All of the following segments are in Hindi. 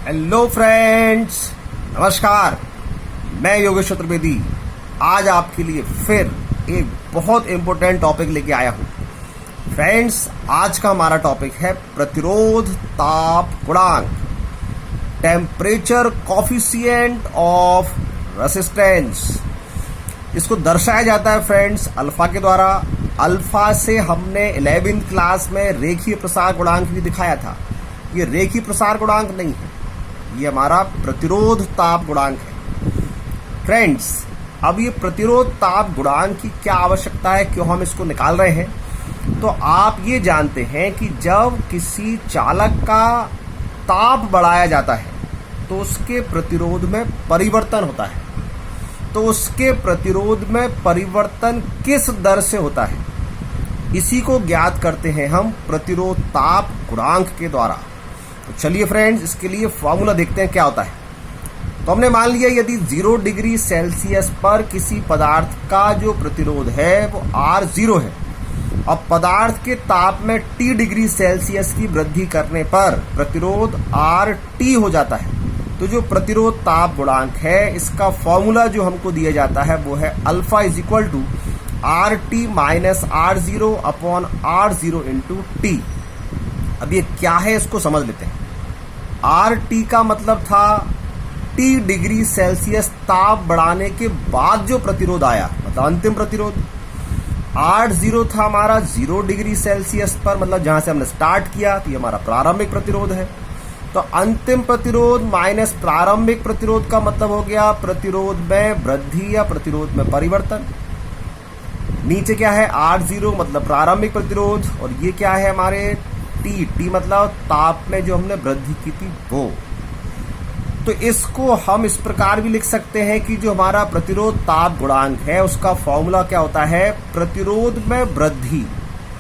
हेलो फ्रेंड्स, नमस्कार। मैं योगेश चतुर्वेदी आज आपके लिए फिर एक बहुत इंपॉर्टेंट टॉपिक लेके आया हूं। फ्रेंड्स, आज का हमारा टॉपिक है प्रतिरोध ताप गुणांक, टेम्परेचर कोफिशिएंट ऑफ रेसिस्टेंस। इसको दर्शाया जाता है फ्रेंड्स अल्फा के द्वारा। अल्फा से हमने 11वीं क्लास में रेखीय प्रसार गुणांक भी दिखाया था। ये रेखीय प्रसार गुणांक नहीं है, ये हमारा प्रतिरोध ताप गुणांक है। फ्रेंड्स, अब ये प्रतिरोध ताप गुणांक की क्या आवश्यकता है, क्यों हम इसको निकाल रहे हैं? तो आप ये जानते हैं कि जब किसी चालक का ताप बढ़ाया जाता है तो उसके प्रतिरोध में परिवर्तन होता है। तो उसके प्रतिरोध में परिवर्तन किस दर से होता है, इसी को ज्ञात करते हैं हम प्रतिरोध ताप गुणांक के द्वारा। तो चलिए फ्रेंड्स, इसके लिए फॉर्मूला देखते हैं क्या होता है। तो हमने मान लिया यदि 0 डिग्री सेल्सियस पर किसी पदार्थ का जो प्रतिरोध है वो R0 है। अब पदार्थ के ताप में T डिग्री सेल्सियस की वृद्धि करने पर प्रतिरोध RT हो जाता है। तो जो प्रतिरोध ताप गुणांक है, इसका फॉर्मूला जो हमको दिया जाता है वो है alpha is equal to RT minus R0 upon R0 into T। अब ये क्या है, इसको समझ लेते हैं। RT का मतलब था T डिग्री सेल्सियस ताप बढ़ाने के बाद जो प्रतिरोध आया, मतलब अंतिम प्रतिरोध। R0 था हमारा 0 डिग्री सेल्सियस पर, मतलब जहां से हमने स्टार्ट किया, तो ये हमारा प्रारंभिक प्रतिरोध है। तो अंतिम प्रतिरोध माइनस प्रारंभिक प्रतिरोध का मतलब हो गया प्रतिरोध में वृद्धि या प्रतिरोध में परिवर्तन। नीचे क्या है, R0 मतलब प्रारंभिक प्रतिरोध, और ये क्या है हमारे T मतलब ताप में जो हमने वृद्धि की थी वो। तो इसको हम इस प्रकार भी लिख सकते हैं कि जो हमारा प्रतिरोध ताप गुणांक है उसका फॉर्मूला क्या होता है, प्रतिरोध में वृद्धि।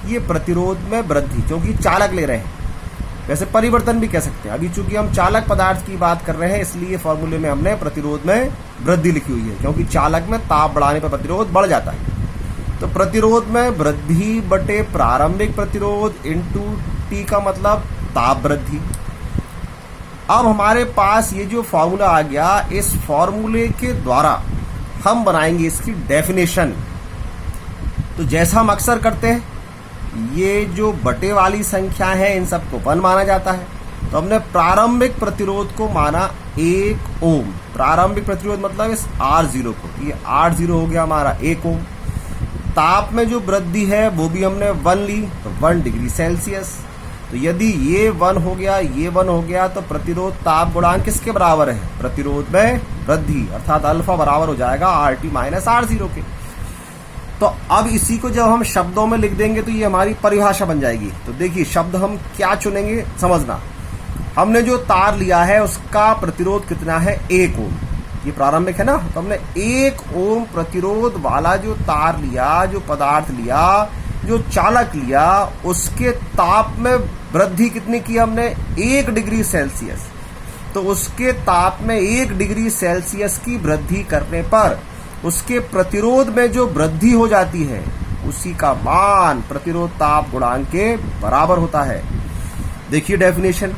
ये प्रतिरोध में वृद्धि, क्योंकि चालक ले रहे हैं, वैसे परिवर्तन भी कह सकते हैं। अभी चूंकि हम चालक पदार्थ की बात कर रहे हैं, इसलिए फॉर्मूले में हमने प्रतिरोध में वृद्धि लिखी हुई है, क्योंकि चालक में ताप बढ़ाने पर प्रतिरोध बढ़ जाता है। तो प्रतिरोध में वृद्धि बटे प्रारंभिक प्रतिरोध इंटू T का मतलब ताप वृद्धि। अब हमारे पास ये जो फॉर्मूला आ गया, इस फॉर्मूले के द्वारा हम बनाएंगे इसकी डेफिनेशन। तो जैसा हम अक्सर करते हैं, ये जो बटे वाली संख्या है इन सबको 1 माना जाता है। तो हमने प्रारंभिक प्रतिरोध को माना 1 ओम। प्रारंभिक प्रतिरोध मतलब इस R0 को, ये R0 हो गया हमारा 1 ओम। ताप में जो वृद्धि है वो भी हमने 1 ली, तो 1 डिग्री सेल्सियस। तो यदि ये 1 हो गया, ये 1 हो गया, तो प्रतिरोध ताप गुणांक किसके बराबर है, प्रतिरोध में वृद्धि, अर्थात अल्फा बराबर हो जाएगा RT माइनस R0 के। तो अब इसी को जब हम शब्दों में लिख देंगे तो ये हमारी परिभाषा बन जाएगी। तो देखिए शब्द हम क्या चुनेंगे समझना। हमने जो तार लिया है उसका प्रतिरोध कितना है, 1 ओम। ये प्रारंभिक है ना, तो हमने 1 ओम प्रतिरोध वाला जो तार लिया, जो पदार्थ लिया, जो चालक लिया, उसके ताप में वृद्धि कितनी की हमने, 1 डिग्री सेल्सियस। तो उसके ताप में 1 डिग्री सेल्सियस की वृद्धि करने पर उसके प्रतिरोध में जो वृद्धि हो जाती है उसी का मान प्रतिरोध ताप गुणांक के बराबर होता है। देखिए डेफिनेशन,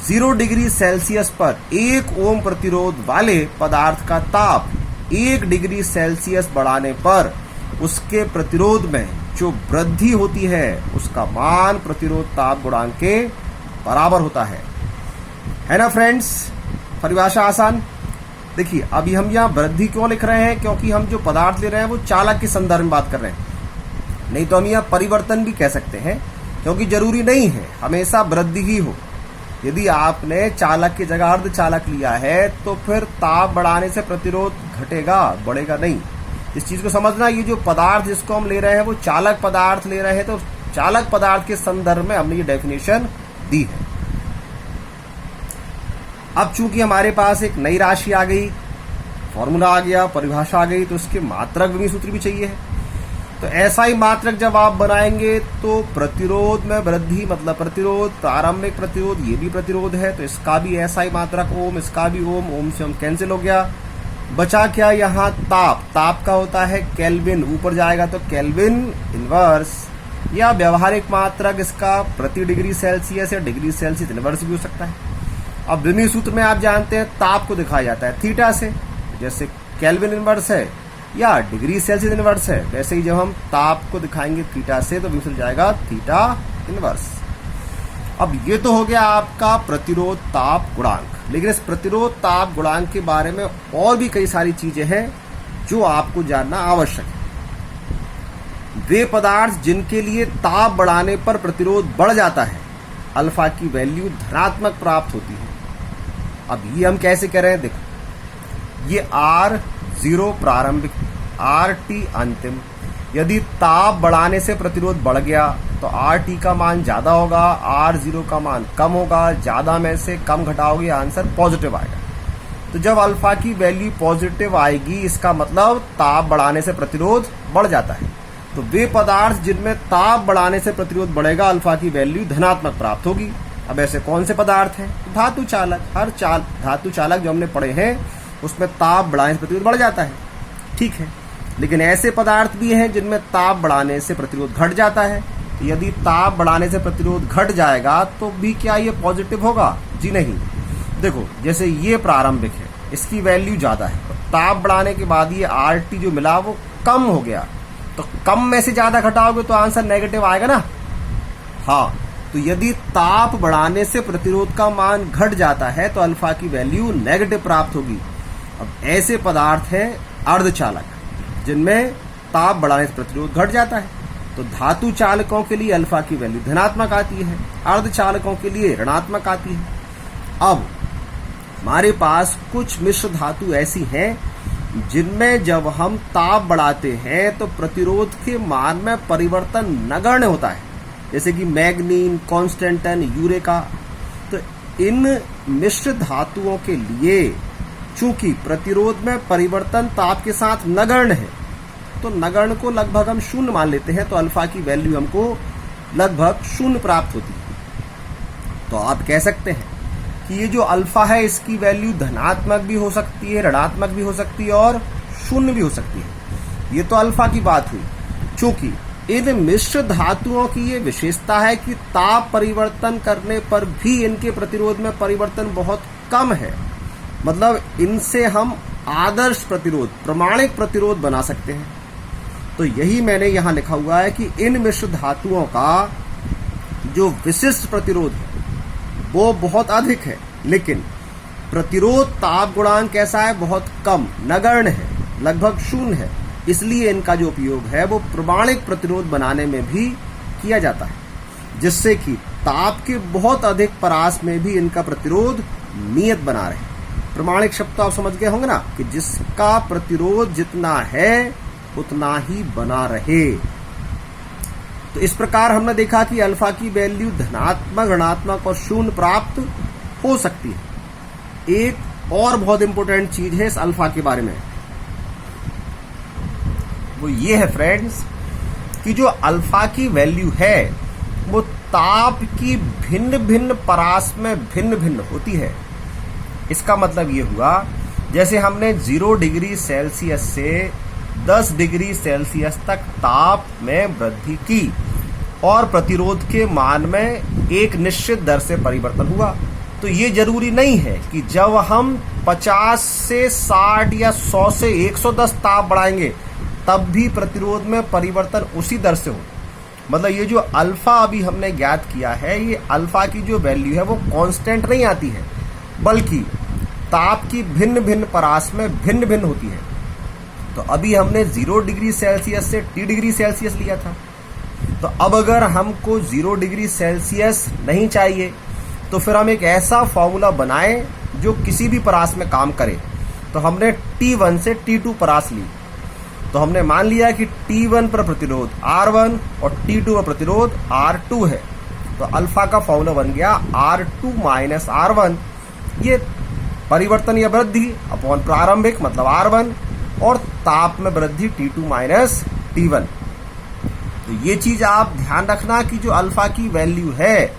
0 डिग्री सेल्सियस पर 1 ओम प्रतिरोध वाले पदार्थ का ताप 1 डिग्री सेल्सियस बढ़ाने पर उसके प्रतिरोध में जो वृद्धि होती है उसका मान प्रतिरोध ताप गुणांक के बराबर होता है ना फ्रेंड्स। परिभाषा आसान। देखिए अभी हम यहाँ वृद्धि क्यों लिख रहे हैं, क्योंकि हम जो पदार्थ ले रहे हैं वो चालक के संदर्भ में बात कर रहे हैं। नहीं तो हम यहाँ परिवर्तन भी कह सकते हैं, क्योंकि जरूरी नहीं है हमेशा वृद्धि ही हो। यदि आपने चालक की जगह अर्धचालक लिया है तो फिर ताप बढ़ाने से प्रतिरोध घटेगा, बढ़ेगा नहीं। इस चीज को समझना, ये जो पदार्थ जिसको हम ले रहे हैं वो चालक पदार्थ ले रहे हैं, तो चालक पदार्थ के संदर्भ में हमने ये डेफिनेशन दी है। अब चूंकि हमारे पास एक नई राशि आ गई, फॉर्मूला आ गया, परिभाषा आ गई, तो इसके मात्रक विभेद सूत्र भी चाहिए है। तो ऐसा ही मात्रक जब आप बनाएंगे तो प्रतिरोध में वृद्धि मतलब प्रतिरोध, प्रारंभिक प्रतिरोध, ये भी प्रतिरोध है, तो इसका भी ऐसा ही मात्रक ओम, इसका भी ओम। ओम से हम कैंसिल हो गया, बचा क्या यहाँ ताप। ताप का होता है केल्विन, ऊपर जाएगा तो केल्विन इनवर्स, या व्यवहारिक मात्रक इसका प्रति डिग्री सेल्सियस या डिग्री सेल्सियस इनवर्स भी हो सकता है। अब द्विमीय सूत्र में आप जानते हैं ताप को दिखाया जाता है थीटा से, जैसे केल्विन इनवर्स है या डिग्री सेल्सियस इनवर्स है, वैसे ही जब हम ताप को दिखाएंगे थीटा से तो मिल जाएगा थीटा इनवर्स। अब ये तो हो गया आपका प्रतिरोध ताप गुणांक, लेकिन इस प्रतिरोध ताप गुणांक के बारे में और भी कई सारी चीजें हैं जो आपको जानना आवश्यक है। वे पदार्थ जिनके लिए ताप बढ़ाने पर प्रतिरोध बढ़ जाता है, अल्फा की वैल्यू धनात्मक प्राप्त होती है। अब ये हम कैसे करें, देखो ये R0 प्रारंभिक, RT अंतिम। यदि ताप बढ़ाने से प्रतिरोध बढ़ गया तो RT का मान ज्यादा होगा, R0 का मान कम होगा, ज्यादा में से कम घटाओगे आंसर पॉजिटिव आएगा। तो जब अल्फा की वैल्यू पॉजिटिव आएगी इसका मतलब ताप बढ़ाने से प्रतिरोध बढ़ जाता है। तो वे पदार्थ जिनमें ताप बढ़ाने से प्रतिरोध बढ़ेगा अल्फा की वैल्यू धनात्मक प्राप्त होगी। अब ऐसे कौन से पदार्थ हैं? धातु चालक। हर धातु चालक जो हमने पढ़े हैं उसमें ताप बढ़ाने से प्रतिरोध बढ़ जाता है, ठीक है। लेकिन ऐसे पदार्थ भी हैं जिनमें ताप बढ़ाने से प्रतिरोध घट जाता है। तो यदि ताप बढ़ाने से प्रतिरोध घट जाएगा तो भी क्या ये पॉजिटिव होगा? जी नहीं। देखो जैसे ये प्रारंभिक है, इसकी वैल्यू ज्यादा है, तो ताप बढ़ाने के बाद ये RT जो मिला वो कम हो गया, तो कम में से ज्यादा घटाओगे तो आंसर नेगेटिव आएगा ना। हाँ, तो यदि ताप बढ़ाने से प्रतिरोध का मान घट जाता है तो अल्फा की वैल्यू नेगेटिव प्राप्त होगी। अब ऐसे पदार्थ हैं अर्धचालक जिनमें ताप बढ़ाने से प्रतिरोध घट जाता है। तो धातु चालकों के लिए अल्फा की वैल्यू धनात्मक आती है, अर्धचालकों के लिए ऋणात्मक आती है। अब हमारे पास कुछ मिश्र धातु ऐसी हैं जिनमें जब हम ताप बढ़ाते हैं तो प्रतिरोध के मान में परिवर्तन नगण्य होता है, जैसे कि मैग्नीन, कॉन्स्टेंटन, यूरेका। तो इन मिश्र धातुओं के लिए चूंकि प्रतिरोध में परिवर्तन ताप के साथ नगण्य है तो नगण्य को लगभग हम शून्य मान लेते हैं, तो अल्फा की वैल्यू हमको लगभग शून्य प्राप्त होती है। तो आप कह सकते हैं कि ये जो अल्फा है इसकी वैल्यू धनात्मक भी हो सकती है, ऋणात्मक भी हो सकती है और शून्य भी हो सकती है। ये तो अल्फा की बात हुई। चूंकि इन मिश्र धातुओं की ये विशेषता है कि ताप परिवर्तन करने पर भी इनके प्रतिरोध में परिवर्तन बहुत कम है, मतलब इनसे हम आदर्श प्रतिरोध, प्रमाणिक प्रतिरोध बना सकते हैं। तो यही मैंने यहां लिखा हुआ है कि इन मिश्र धातुओं का जो विशिष्ट प्रतिरोध है वो बहुत अधिक है, लेकिन प्रतिरोध ताप गुणांक कैसा है? बहुत कम, नगण्य है, लगभग शून्य है। इसलिए इनका जो उपयोग है वो प्रमाणिक प्रतिरोध बनाने में भी किया जाता है, जिससे कि ताप के बहुत अधिक परास में भी इनका प्रतिरोध नियत बना रहे। प्रमाणिक शब्द तो आप समझ गए होंगे ना, कि जिसका प्रतिरोध जितना है उतना ही बना रहे। तो इस प्रकार हमने देखा कि अल्फा की वैल्यू धनात्मक, ऋणात्मक और शून्य प्राप्त हो सकती है। एक और बहुत इंपॉर्टेंट चीज है इस अल्फा के बारे में, वो ये है फ्रेंड्स कि जो अल्फा की वैल्यू है वो ताप की भिन्न भिन्न परास में भिन्न भिन्न होती है। इसका मतलब ये हुआ जैसे हमने 0 डिग्री सेल्सियस से 10 डिग्री सेल्सियस तक ताप में वृद्धि की और प्रतिरोध के मान में एक निश्चित दर से परिवर्तन हुआ, तो ये जरूरी नहीं है कि जब हम 50 से 60 या 100 से 110 ताप बढ़ाएंगे तब भी प्रतिरोध में परिवर्तन उसी दर से हो। मतलब ये जो अल्फा अभी हमने ज्ञात किया है, ये अल्फा की जो वैल्यू है वो कांस्टेंट नहीं आती है, बल्कि ताप की भिन्न भिन्न परास में भिन्न भिन्न होती है। तो अभी हमने 0 डिग्री सेल्सियस से T डिग्री सेल्सियस लिया था, तो अब अगर हमको 0 डिग्री सेल्सियस नहीं चाहिए तो फिर हम एक ऐसा फॉर्मूला बनाएं जो किसी भी परास में काम करे। तो हमने T1 से T2 परास ली, तो हमने मान लिया कि T1 पर प्रतिरोध R1 और T2 पर प्रतिरोध R2 है। तो अल्फा का फॉर्मूला बन गया R2 माइनस R1, ये परिवर्तन या वृद्धि अपॉन प्रारंभिक मतलब R1 और ताप में वृद्धि T2 माइनस T1। तो ये चीज आप ध्यान रखना कि जो अल्फा की वैल्यू है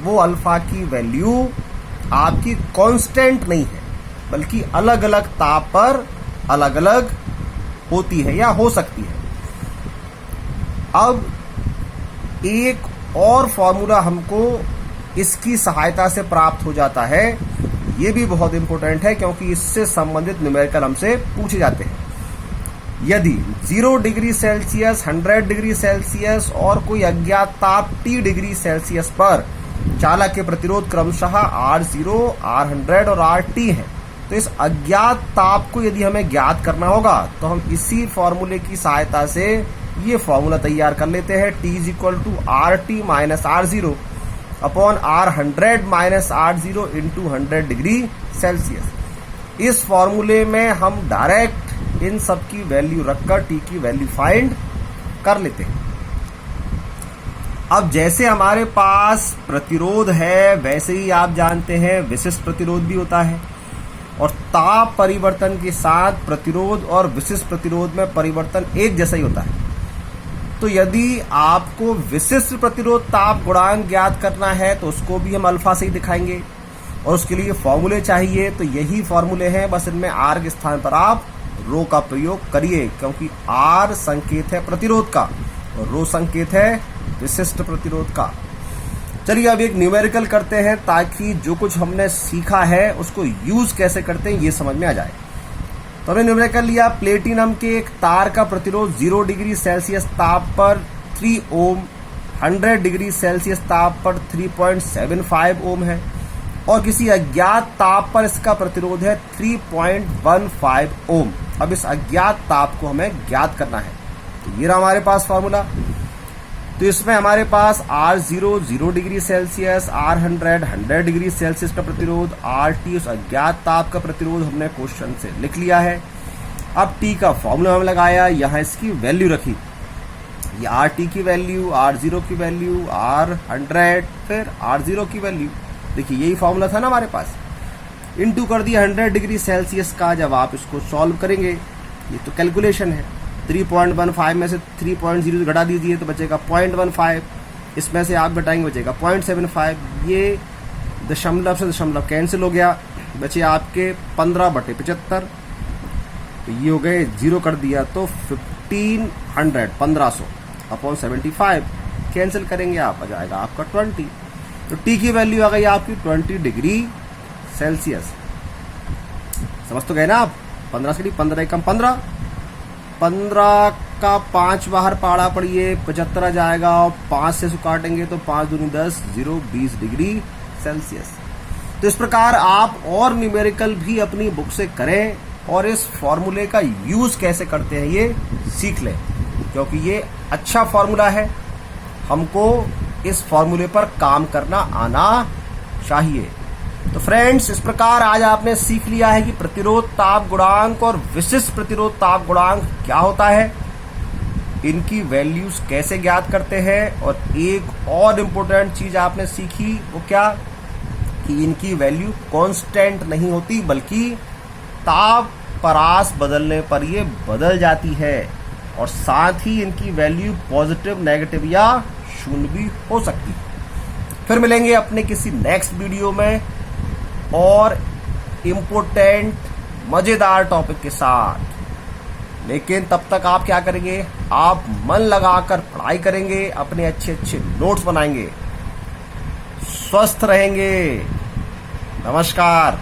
वो अल्फा की वैल्यू आपकी कांस्टेंट नहीं है, बल्कि अलग अलग ताप पर अलग अलग होती है या हो सकती है। अब एक और फॉर्मूला हमको इसकी सहायता से प्राप्त हो जाता है ये भी बहुत इंपॉर्टेंट है क्योंकि इससे संबंधित न्यूमेरिकल हमसे पूछे जाते हैं। यदि 0 डिग्री सेल्सियस, 100 डिग्री सेल्सियस और कोई अज्ञात ताप T डिग्री सेल्सियस पर चालक के प्रतिरोध क्रमशः R0, R100 और RT है, तो इस अज्ञात ताप को यदि हमें ज्ञात करना होगा तो हम इसी फॉर्मूले की सहायता से ये फॉर्मूला तैयार कर लेते हैं। T is equal to RT minus R0 upon R100 minus R0 into 100 degree Celsius. इस फॉर्मूले में हम डायरेक्ट इन सब की वैल्यू रखकर T की वैल्यू फाइंड कर लेते हैं। अब जैसे हमारे पास प्रतिरोध है वैसे ही आप जानते हैं विशिष्ट प्रतिरोध भी होता है, और ताप परिवर्तन के साथ प्रतिरोध और विशिष्ट प्रतिरोध में परिवर्तन एक जैसा ही होता है। तो यदि आपको विशिष्ट प्रतिरोध ताप गुणांक ज्ञात करना है तो उसको भी हम अल्फा से ही दिखाएंगे, और उसके लिए फॉर्मूले चाहिए, तो यही फॉर्मूले हैं, बस इनमें आर के स्थान पर आप रो का प्रयोग करिए, क्योंकि आर संकेत है प्रतिरोध का और रो संकेत है विशिष्ट प्रतिरोध का। चलिए अब एक न्यूमेरिकल करते हैं ताकि जो कुछ हमने सीखा है उसको यूज कैसे करते हैं ये समझ में आ जाए। तो हमने न्यूमेरिकल लिया, प्लेटिनम के एक तार का प्रतिरोध 0 डिग्री सेल्सियस ताप पर 3 ओम, 100 डिग्री सेल्सियस ताप पर 3.75 ओम है, और किसी अज्ञात ताप पर इसका प्रतिरोध है 3.15 ओम। अब इस अज्ञात ताप को हमें ज्ञात करना है, तो ये रहा हमारे पास फॉर्मूला। तो इसमें हमारे पास R0 0 degree Celsius, R100 100 degree Celsius का प्रतिरोध, RT उस अज्ञात ताप का प्रतिरोध हमने क्वेश्चन से लिख लिया है। अब T का फॉर्मूला हमने लगाया, यहाँ इसकी वैल्यू रखी, ये RT की वैल्यू, R0 की वैल्यू, R100 फिर R0 की वैल्यू। देखिए यही फॉर्मूला था ना हमारे पास, इनटू कर दिया 100 डिग्री सेल्सियस का। जब आप इसको सॉल्व करेंगे, ये तो कैलकुलेशन है, 3.15 में से 3.0 घटा दीजिए तो बचेगा 0.15, इसमें से आप घटाएंगे बचेगा 0.75, ये दशमलव से दशमलव कैंसिल हो गया, बचे आपके 15/75, तो ये हो गए 0 कर दिया तो 1500 अपॉन 75 कैंसिल करेंगे आप, आ जाएगा आपका 20। तो T की वैल्यू आ गई आपकी 20 डिग्री सेल्सियस। समझ तो गए ना आप, 15 से 15 एकम 15 का 5 बाहर पाड़ा पड़िए 75 आ जाएगा, और 5 से काटेंगे तो 5 दूनी 10, 0 20 डिग्री सेल्सियस। तो इस प्रकार आप और न्यूमेरिकल भी अपनी बुक से करें और इस फॉर्मूले का यूज कैसे करते हैं ये सीख लें, क्योंकि ये अच्छा फॉर्मूला है, हमको इस फॉर्मूले पर काम करना आना चाहिए। तो फ्रेंड्स, इस प्रकार आज आपने सीख लिया है कि प्रतिरोध ताप गुणांक और विशिष्ट प्रतिरोध ताप गुणांक क्या होता है, इनकी वैल्यूज कैसे ज्ञात करते हैं, और एक और इम्पोर्टेंट चीज आपने सीखी, वो क्या, कि इनकी वैल्यू कांस्टेंट नहीं होती बल्कि ताप परास बदलने पर ये बदल जाती है, और साथ ही इनकी वैल्यू पॉजिटिव, नेगेटिव या शून्य भी हो सकती है। फिर मिलेंगे अपने किसी नेक्स्ट वीडियो में और इम्पोर्टेंट मजेदार टॉपिक के साथ। लेकिन तब तक आप क्या करेंगे, आप मन लगाकर पढ़ाई करेंगे, अपने अच्छे अच्छे नोट्स बनाएंगे, स्वस्थ रहेंगे। नमस्कार।